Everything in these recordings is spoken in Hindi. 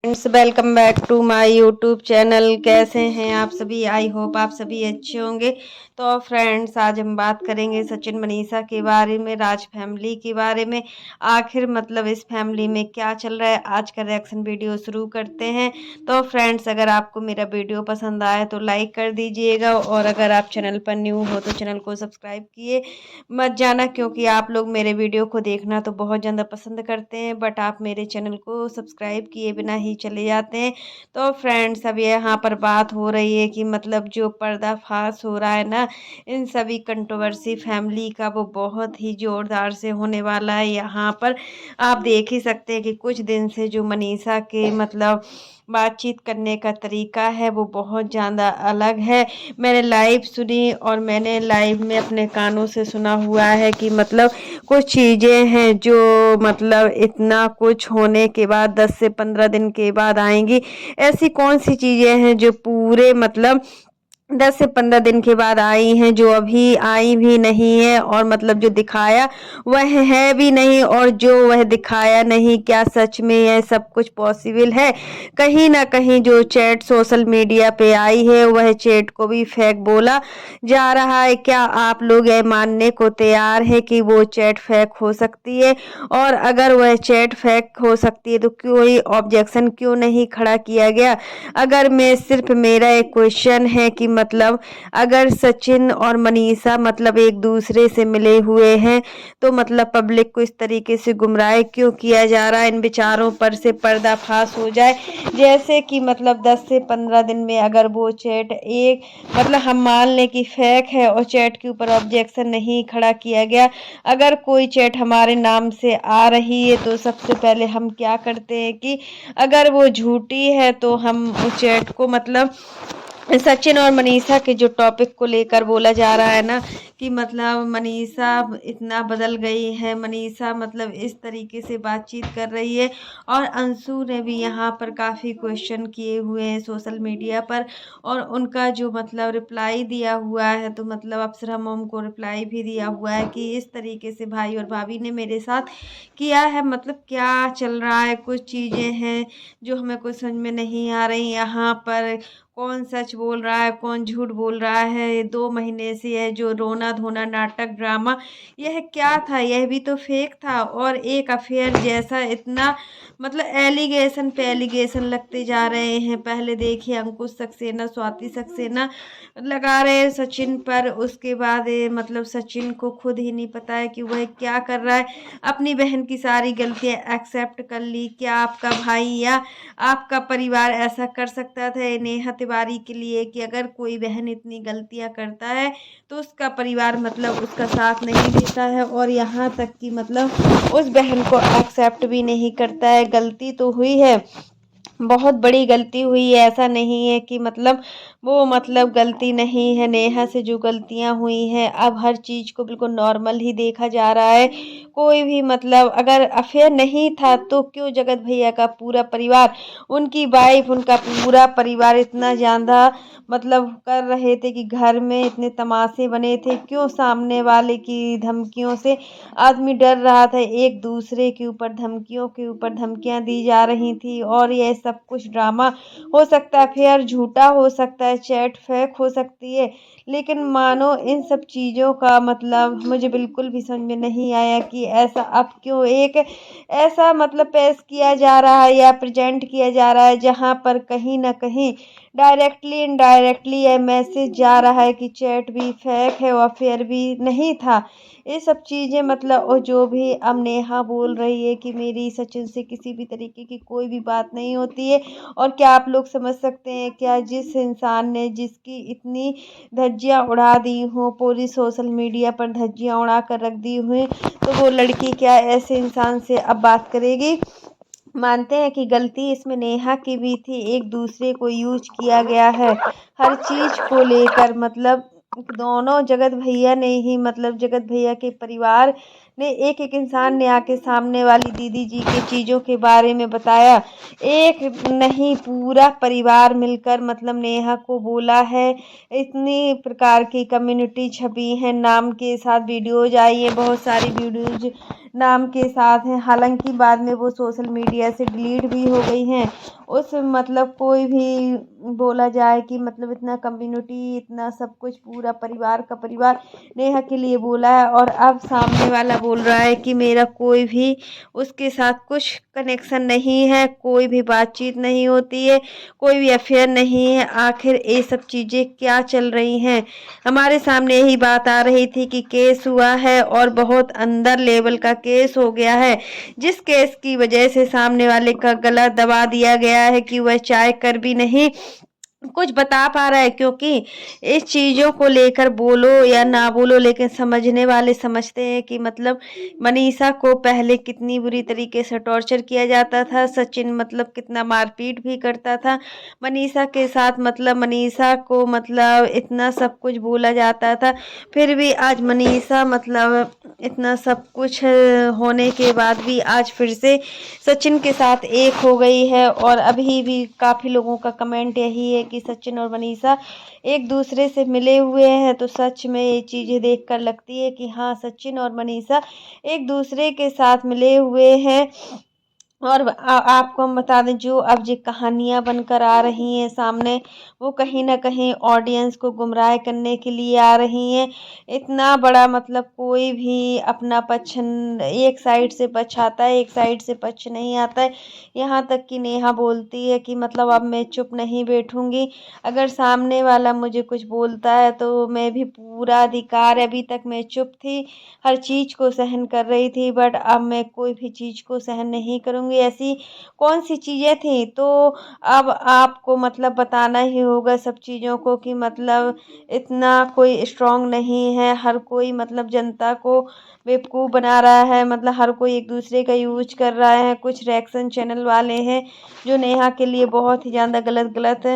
Friends, welcome back to my YouTube channel. कैसे हैं आप सभी? आई होप आप सभी अच्छे होंगे। तो फ्रेंड्स, आज हम बात करेंगे सचिन मनीषा के बारे में, राज फैमिली के बारे में। आखिर मतलब इस फैमिली में क्या चल रहा है, आज का रिएक्शन वीडियो शुरू करते हैं। तो फ्रेंड्स, अगर आपको मेरा वीडियो पसंद आए तो लाइक कर दीजिएगा, और अगर आप चैनल पर न्यू हो तो चैनल को सब्सक्राइब किए मत जाना, क्योंकि आप लोग मेरे वीडियो को देखना तो बहुत ज़्यादा पसंद करते हैं, बट आप मेरे चैनल को सब्सक्राइब किए बिना ही चले जाते हैं। तो फ्रेंड्स, अब यहाँ पर बात हो रही है कि मतलब जो पर्दाफाश हो रहा है ना इन सभी कंट्रोवर्सी फैमिली का, वो बहुत ही ज़ोरदार से होने वाला है। यहाँ पर आप देख ही सकते हैं कि कुछ दिन से जो मनीषा के मतलब बातचीत करने का तरीका है वो बहुत ज़्यादा अलग है। मैंने लाइव सुनी और मैंने लाइव में अपने कानों से सुना हुआ है कि मतलब कुछ चीज़ें हैं जो मतलब इतना कुछ होने के बाद 10 से 15 दिन के बाद आएंगी। ऐसी कौन सी चीज़ें हैं जो पूरे मतलब 10 से 15 दिन के बाद आई हैं, जो अभी आई भी नहीं है, और मतलब जो दिखाया वह है भी नहीं, और जो वह दिखाया नहीं, क्या सच में यह सब कुछ पॉसिबल है? कहीं ना कहीं जो चैट सोशल मीडिया पे आई है वह चैट को भी फेक बोला जा रहा है। क्या आप लोग यह मानने को तैयार है कि वो चैट फेक हो सकती है? और अगर वह चैट फेक हो सकती है तो कोई ऑब्जेक्शन क्यों नहीं खड़ा किया गया? अगर मैं सिर्फ मेरा एक क्वेश्चन है कि मतलब अगर सचिन और मनीषा मतलब एक दूसरे से मिले हुए हैं तो मतलब पब्लिक को इस तरीके से गुमराह क्यों किया जा रहा है? इन विचारों पर से पर्दाफाश हो जाए। जैसे कि मतलब 10 से 15 दिन में अगर वो चैट एक मतलब हम मान लें कि फेक है और चैट के ऊपर ऑब्जेक्शन नहीं खड़ा किया गया, अगर कोई चैट हमारे नाम से आ रही है तो सबसे पहले हम क्या करते हैं कि अगर वो झूठी है तो हम उस चैट को मतलब सचिन और मनीषा के जो टॉपिक को लेकर बोला जा रहा है ना कि मतलब मनीषा इतना बदल गई है, मनीषा मतलब इस तरीके से बातचीत कर रही है। और अंशु ने भी यहाँ पर काफ़ी क्वेश्चन किए हुए हैं सोशल मीडिया पर, और उनका जो मतलब रिप्लाई दिया हुआ है, तो मतलब अप्सरा मोम को रिप्लाई भी दिया हुआ है कि इस तरीके से भाई और भाभी ने मेरे साथ किया है। मतलब क्या चल रहा है, कुछ चीज़ें हैं जो हमें कुछ समझ में नहीं आ रही। यहाँ पर कौन सच बोल रहा है, कौन झूठ बोल रहा है? 2 महीने से यह जो रोना धोना नाटक ड्रामा, यह क्या था? यह भी तो फेक था, और एक अफेयर जैसा इतना मतलब एलिगेशन पे एलिगेशन लगते जा रहे हैं। पहले देखिए अंकुश सक्सेना, स्वाति सक्सेना लगा रहे हैं सचिन पर, उसके बाद मतलब सचिन को खुद ही नहीं पता है कि वह क्या कर रहा है। अपनी बहन की सारी गलतियां एक्सेप्ट कर ली। क्या आपका भाई या आपका परिवार ऐसा कर सकता था नेहा तिवारी के लिए कि अगर कोई बहन इतनी गलतियां करता है तो उसका परिवार मतलब उसका साथ नहीं देता है, और यहाँ तक कि मतलब उस बहन को एक्सेप्ट भी नहीं करता है? गलती तो हुई है, बहुत बड़ी गलती हुई है, ऐसा नहीं है कि मतलब वो मतलब गलती नहीं है। नेहा से जो गलतियां हुई हैं, अब हर चीज़ को बिल्कुल नॉर्मल ही देखा जा रहा है। कोई भी मतलब अगर अफेयर नहीं था तो क्यों जगत भैया का पूरा परिवार, उनकी वाइफ, उनका पूरा परिवार इतना ज़्यादा मतलब कर रहे थे कि घर में इतने तमाशे बने थे? क्यों सामने वाले की धमकियों से आदमी डर रहा था? एक दूसरे के ऊपर धमकियों के ऊपर धमकियां दी जा रही थी, और यह सब कुछ ड्रामा हो सकता है, फेयर झूठा हो सकता है, चैट फेक हो सकती है, लेकिन मानो इन सब चीज़ों का मतलब मुझे बिल्कुल भी समझ में नहीं आया कि ऐसा अब क्यों एक ऐसा मतलब पेश किया जा रहा है या प्रेजेंट किया जा रहा है, जहां पर कहीं ना कहीं डायरेक्टली इनडायरेक्टली यह मैसेज जा रहा है कि चैट भी फेक है और अफेयर भी नहीं था। ये सब चीज़ें मतलब, और जो भी अब नेहा बोल रही है कि मेरी सचिन से किसी भी तरीके की कोई भी बात नहीं होती है, और क्या आप लोग समझ सकते हैं क्या जिस इंसान ने जिसकी इतनी धज्जियां उड़ा दी हों, पूरी सोशल मीडिया पर धज्जियां उड़ा कर रख दी हुई, तो वो लड़की क्या ऐसे इंसान से अब बात करेगी? मानते हैं कि गलती इसमें नेहा की भी थी, एक दूसरे को यूज किया गया है हर चीज को लेकर। मतलब दोनों जगत भैया ने ही मतलब जगत भैया के परिवार ने एक एक इंसान ने आके सामने वाली दीदी जी की चीज़ों के बारे में बताया। एक नहीं, पूरा परिवार मिलकर मतलब नेहा को बोला है। इतनी प्रकार की कम्युनिटी छपी है, नाम के साथ वीडियोज आई है, बहुत सारी वीडियोज नाम के साथ हैं। हालांकि बाद में वो सोशल मीडिया से डिलीट भी हो गई हैं। उस मतलब कोई भी बोला जाए कि मतलब इतना कम्युनिटी, इतना सब कुछ, पूरा परिवार का परिवार नेहा के लिए बोला है, और अब सामने वाला बोल रहा है कि मेरा कोई भी उसके साथ कुछ कनेक्शन नहीं है, कोई भी बातचीत नहीं होती है, कोई भी अफेयर नहीं है। आखिर ये सब चीज़ें क्या चल रही हैं? हमारे सामने यही बात आ रही थी कि केस हुआ है और बहुत अंदर लेवल का केस हो गया है, जिस केस की वजह से सामने वाले का गला दबा दिया गया है कि वह चाह कर भी नहीं कुछ बता पा रहा है। क्योंकि इस चीज़ों को लेकर बोलो या ना बोलो, लेकिन समझने वाले समझते हैं कि मतलब मनीषा को पहले कितनी बुरी तरीके से टॉर्चर किया जाता था। सचिन मतलब कितना मारपीट भी करता था मनीषा के साथ, मतलब मनीषा को मतलब इतना सब कुछ बोला जाता था। फिर भी आज मनीषा मतलब इतना सब कुछ होने के बाद भी आज फिर से सचिन के साथ एक हो गई है। और अभी भी काफ़ी लोगों का कमेंट यही है कि सचिन और मनीषा एक दूसरे से मिले हुए हैं। तो सच में ये चीज़ें देखकर लगती है कि हाँ, सचिन और मनीषा एक दूसरे के साथ मिले हुए हैं। और आपको हम बता दें, जो अब जो कहानियाँ बनकर आ रही हैं सामने, वो कहीं ना कहीं ऑडियंस को गुमराह करने के लिए आ रही हैं। इतना बड़ा मतलब कोई भी अपना पक्ष एक साइड से पक्ष आता है, एक साइड से पक्ष नहीं आता है। यहाँ तक कि नेहा बोलती है कि मतलब अब मैं चुप नहीं बैठूंगी, अगर सामने वाला मुझे कुछ बोलता है तो मैं भी पूरा अधिकार, अभी तक मैं चुप थी, हर चीज़ को सहन कर रही थी, बट अब मैं कोई भी चीज़ को सहन नहीं करूँगी। ऐसी कौन सी चीज़ें थी? तो अब आपको मतलब बताना ही होगा सब चीज़ों को कि मतलब इतना कोई स्ट्रांग नहीं है। हर कोई मतलब जनता को बेवकूफ़ बना रहा है, मतलब हर कोई एक दूसरे का यूज कर रहा है। कुछ रिएक्शन चैनल वाले हैं जो नेहा के लिए बहुत ही ज़्यादा गलत गलत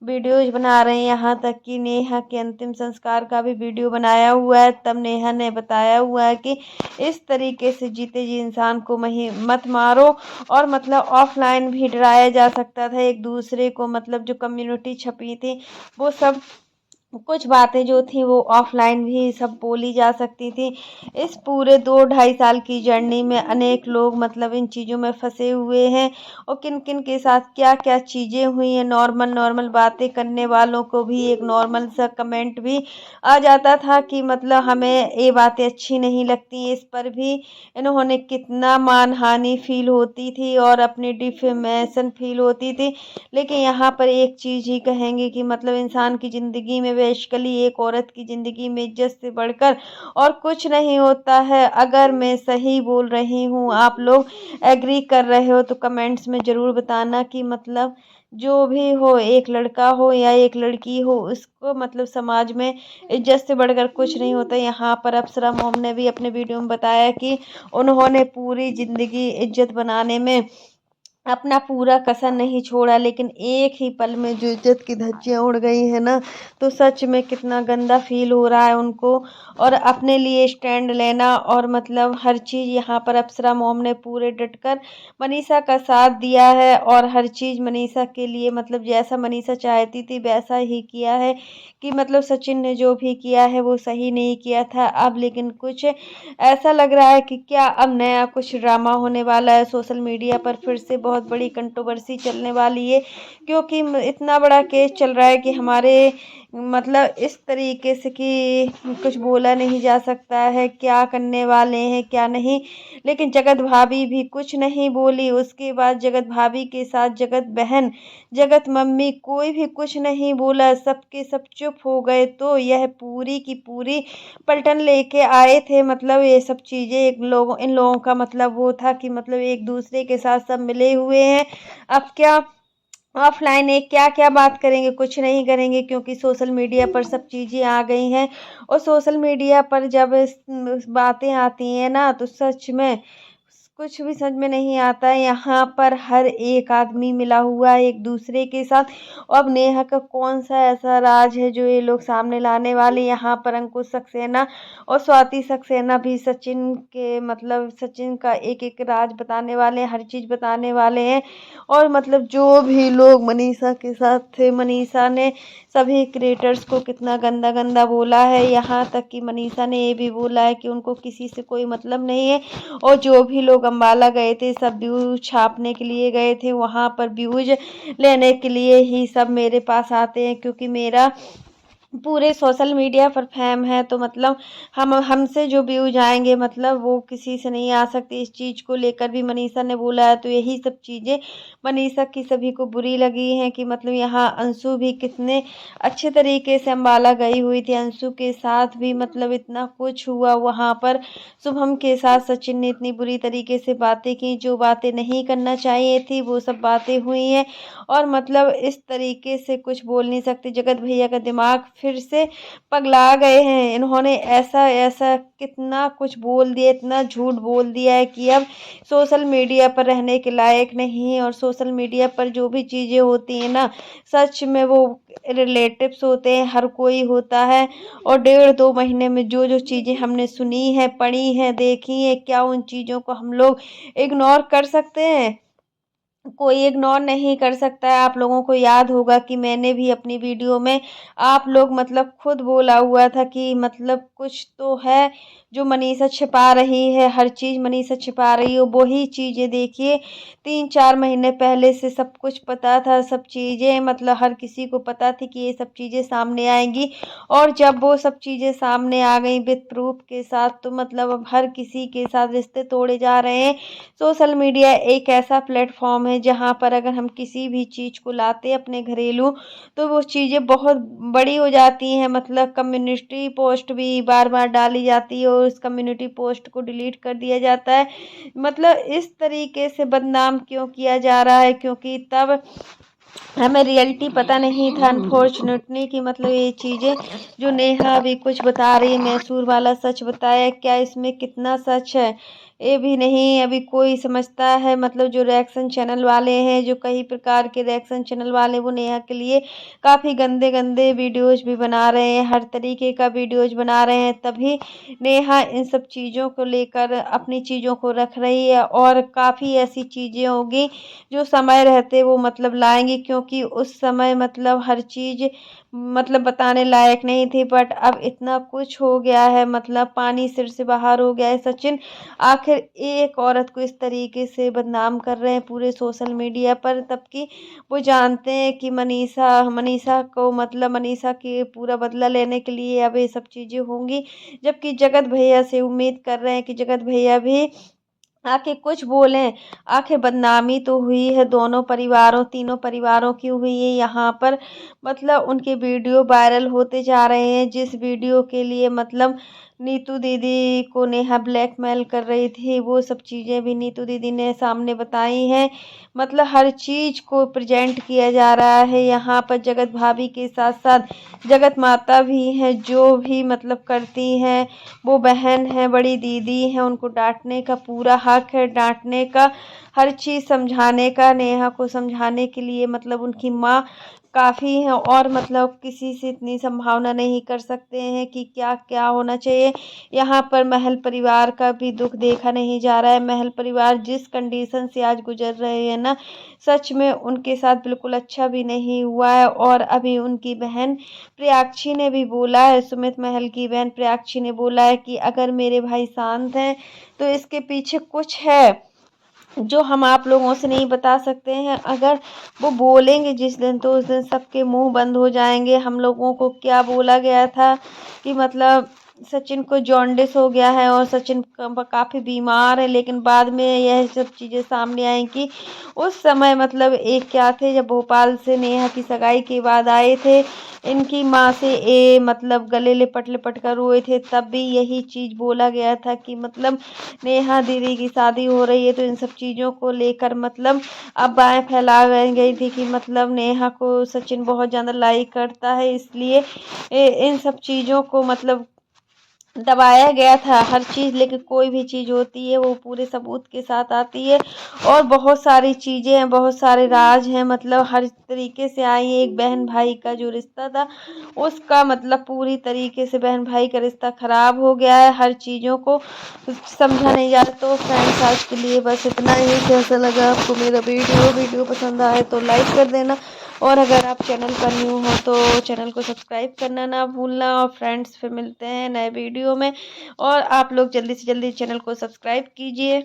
वीडियोज बना रहे हैं। यहाँ तक कि नेहा के अंतिम संस्कार का भी वीडियो बनाया हुआ है। तब नेहा ने बताया हुआ है कि इस तरीके से जीते जी इंसान को मत मारो, और मतलब ऑफलाइन भी डराया जा सकता था एक दूसरे को। मतलब जो कम्युनिटी छपी थी वो सब कुछ बातें जो थी वो ऑफलाइन भी सब बोली जा सकती थी। इस पूरे 2-2.5 साल की जर्नी में अनेक लोग मतलब इन चीज़ों में फंसे हुए हैं, और किन किन के साथ क्या क्या चीज़ें हुई हैं। नॉर्मल नॉर्मल बातें करने वालों को भी एक नॉर्मल सा कमेंट भी आ जाता था कि मतलब हमें ये बातें अच्छी नहीं लगती। इस पर भी इन्होंने कितना मानहानि फील होती थी और अपनी डिफेमेशन फील होती थी। लेकिन यहाँ पर एक चीज़ ही कहेंगे कि मतलब इंसान की ज़िंदगी में, बेसिकली एक औरत की ज़िंदगी में, इज्जत से बढ़कर और कुछ नहीं होता है। अगर मैं सही बोल रही हूँ, आप लोग एग्री कर रहे हो तो कमेंट्स में ज़रूर बताना कि मतलब जो भी हो, एक लड़का हो या एक लड़की हो, उसको मतलब समाज में इज्जत से बढ़कर कुछ नहीं होता। यहाँ पर अप्सरा मॉम ने भी अपने वीडियो में बताया कि उन्होंने पूरी ज़िंदगी इज्जत बनाने में अपना पूरा कसर नहीं छोड़ा, लेकिन एक ही पल में जो इज्जत की धज्जियां उड़ गई है ना, तो सच में कितना गंदा फील हो रहा है उनको। और अपने लिए स्टैंड लेना और मतलब हर चीज़, यहाँ पर अप्सरा मॉम ने पूरे डटकर मनीषा का साथ दिया है, और हर चीज़ मनीषा के लिए मतलब जैसा मनीषा चाहती थी वैसा ही किया है। कि मतलब सचिन ने जो भी किया है वो सही नहीं किया था। अब लेकिन कुछ ऐसा लग रहा है कि क्या अब नया कुछ ड्रामा होने वाला है सोशल मीडिया पर, फिर से बहुत बड़ी कंट्रोवर्सी चलने वाली है। क्योंकि इतना बड़ा केस चल रहा है कि हमारे मतलब इस तरीके से कि कुछ बोला नहीं जा सकता है क्या करने वाले हैं क्या नहीं। लेकिन जगत भाभी भी कुछ नहीं बोली। उसके बाद जगत भाभी के साथ जगत बहन, जगत मम्मी, कोई भी कुछ नहीं बोला, सबके सब चुप हो गए। तो यह पूरी की पूरी पलटन लेके आए थे। मतलब ये सब चीज़ें इन लोगों का मतलब वो था कि मतलब एक दूसरे के साथ सब मिले हुए हैं। अब क्या ऑफलाइन एक क्या क्या बात करेंगे, कुछ नहीं करेंगे, क्योंकि सोशल मीडिया पर सब चीज़ें आ गई हैं। और सोशल मीडिया पर जब बातें आती हैं ना, तो सच में कुछ भी समझ में नहीं आता है। यहाँ पर हर एक आदमी मिला हुआ है एक दूसरे के साथ। अब नेहा का कौन सा ऐसा राज है जो ये लोग सामने लाने वाले। यहाँ पर अंकुश सक्सेना और स्वाति सक्सेना भी सचिन के मतलब सचिन का एक एक राज बताने वाले हैं, हर चीज़ बताने वाले हैं। और मतलब जो भी लोग मनीषा के साथ थे, मनीषा ने सभी क्रिएटर्स को कितना गंदा गंदा बोला है। यहाँ तक कि मनीषा ने ये भी बोला है कि उनको किसी से कोई मतलब नहीं है। और जो भी लोग अम्बाला गए थे सब व्यूज छापने के लिए गए थे, वहाँ पर व्यूज लेने के लिए ही सब मेरे पास आते हैं, क्योंकि मेरा पूरे सोशल मीडिया पर फेम है। तो मतलब हम हमसे जो व्यूज आएंगे मतलब वो किसी से नहीं आ सकती। इस चीज़ को लेकर भी मनीषा ने बोला है। तो यही सब चीज़ें मनीषा की सभी को बुरी लगी हैं कि मतलब यहाँ अंशु भी कितने अच्छे तरीके से अम्बाला गई हुई थी, अंशु के साथ भी मतलब इतना कुछ हुआ वहाँ पर। शुभम के साथ सचिन ने इतनी बुरी तरीके से बातें की, जो बातें नहीं करना चाहिए थी वो सब बातें हुई हैं। और मतलब इस तरीके से कुछ बोल नहीं सकते। जगत भैया का दिमाग फिर से पगला गए हैं। इन्होंने ऐसा ऐसा कितना कुछ बोल दिया, इतना झूठ बोल दिया है कि अब सोशल मीडिया पर रहने के लायक नहीं है। और सोशल मीडिया पर जो भी चीज़ें होती हैं ना, सच में वो रिलेटिव्स होते हैं, हर कोई होता है। और 1.5-2 महीने में जो जो चीज़ें हमने सुनी है, पढ़ी हैं, देखी हैं, क्या उन चीज़ों को हम लोग इग्नोर कर सकते हैं? कोई इग्नोर नहीं कर सकता है। आप लोगों को याद होगा कि मैंने भी अपनी वीडियो में आप लोग मतलब खुद बोला हुआ था कि मतलब कुछ तो है जो मनीषा छिपा रही है, हर चीज़ मनीषा छिपा रही है। वही चीज़ें देखिए 3-4 महीने पहले से सब कुछ पता था, सब चीज़ें मतलब हर किसी को पता थी कि ये सब चीज़ें सामने आएंगी। और जब वो सब चीज़ें सामने आ गई विद प्रूफ के साथ, तो मतलब अब हर किसी के साथ रिश्ते तोड़े जा रहे हैं। सोशल मीडिया एक ऐसा प्लेटफॉर्म है जहाँ पर अगर हम किसी भी चीज़ को लाते हैं अपने घरेलू, तो वो चीज़ें बहुत बड़ी हो जाती हैं। मतलब कम्युनिटी पोस्ट भी बार बार डाली जाती है और उस कम्युनिटी पोस्ट को डिलीट कर दिया जाता है। मतलब इस तरीके से बदनाम क्यों किया जा रहा है? क्योंकि तब हमें रियलिटी पता नहीं था अनफॉर्चुनेटली कि मतलब ये चीज़ें जो नेहा अभी कुछ बता रही है, मैसूर वाला सच बताया, क्या इसमें कितना सच है ये भी नहीं अभी कोई समझता है। मतलब जो रिएक्शन चैनल वाले हैं, जो कई प्रकार के रिएक्शन चैनल वाले, वो नेहा के लिए काफ़ी गंदे गंदे वीडियोज भी बना रहे हैं, हर तरीके का वीडियोज बना रहे हैं। तभी नेहा इन सब चीज़ों को लेकर अपनी चीज़ों को रख रही है। और काफ़ी ऐसी चीज़ें होगी जो समय रहते वो मतलब लाएंगी, क्योंकि उस समय मतलब हर चीज़ मतलब बताने लायक नहीं थी। बट अब इतना कुछ हो गया है, मतलब पानी सिर से बाहर हो गया है। सचिन आखिर एक औरत को इस तरीके से बदनाम कर रहे हैं पूरे सोशल मीडिया पर, तब कि वो जानते हैं कि मनीषा मनीषा को मतलब मनीषा के पूरा बदला लेने के लिए अब ये सब चीज़ें होंगी। जबकि जगत भैया से उम्मीद कर रहे हैं कि जगत भैया भी आके कुछ बोलें। आखिर बदनामी तो हुई है दोनों परिवारों, तीनों परिवारों की हुई है यहाँ पर। मतलब उनके वीडियो वायरल होते जा रहे हैं, जिस वीडियो के लिए मतलब नीतू दीदी को नेहा ब्लैकमेल कर रही थी, वो सब चीज़ें भी नीतू दीदी ने सामने बताई हैं। मतलब हर चीज़ को प्रेजेंट किया जा रहा है यहाँ पर। जगत भाभी के साथ साथ जगत माता भी हैं, जो भी मतलब करती हैं, वो बहन है, बड़ी दीदी है, उनको डांटने का पूरा हक है, डांटने का, हर चीज़ समझाने का, नेहा को समझाने के लिए मतलब उनकी माँ काफ़ी है। और मतलब किसी से इतनी संभावना नहीं कर सकते हैं कि क्या क्या होना चाहिए। यहाँ पर महल परिवार का भी दुख देखा नहीं जा रहा है। महल परिवार जिस कंडीशन से आज गुजर रहे हैं ना, सच में उनके साथ बिल्कुल अच्छा भी नहीं हुआ है। और अभी उनकी बहन प्रियाक्षी ने भी बोला है, सुमित महल की बहन प्रियाक्षी ने बोला है कि अगर मेरे भाई शांत हैं तो इसके पीछे कुछ है जो हम आप लोगों से नहीं बता सकते हैं। अगर वो बोलेंगे जिस दिन, तो उस दिन सबके मुंह बंद हो जाएंगे। हम लोगों को क्या बोला गया था कि मतलब सचिन को जॉन्डिस हो गया है और सचिन काफ़ी बीमार है, लेकिन बाद में यह सब चीज़ें सामने आई कि उस समय मतलब एक क्या थे, जब भोपाल से नेहा की सगाई के बाद आए थे, इनकी माँ से मतलब गले लिपट लिपट कर रोए थे, तब भी यही चीज़ बोला गया था कि मतलब नेहा दीदी की शादी हो रही है। तो इन सब चीज़ों को लेकर मतलब अफवाहें फैला गई थी कि मतलब नेहा को सचिन बहुत ज़्यादा लाइक करता है, इसलिए इन सब चीज़ों को मतलब दबाया गया था हर चीज़, लेकिन कोई भी चीज़ होती है वो पूरे सबूत के साथ आती है। और बहुत सारी चीज़ें हैं, बहुत सारे राज हैं, मतलब हर तरीके से आई है। एक बहन भाई का जो रिश्ता था उसका मतलब पूरी तरीके से बहन भाई का रिश्ता खराब हो गया है, हर चीज़ों को समझा नहीं जा रहा। तो फ्रेंड्स आज के लिए बस इतना ही। कैसा लगा आपको मेरा वीडियो पसंद आए तो लाइक कर देना, और अगर आप चैनल पर न्यू हो तो चैनल को सब्सक्राइब करना ना भूलना। और फ्रेंड्स फिर मिलते हैं नए वीडियो में, और आप लोग जल्दी से जल्दी चैनल को सब्सक्राइब कीजिए।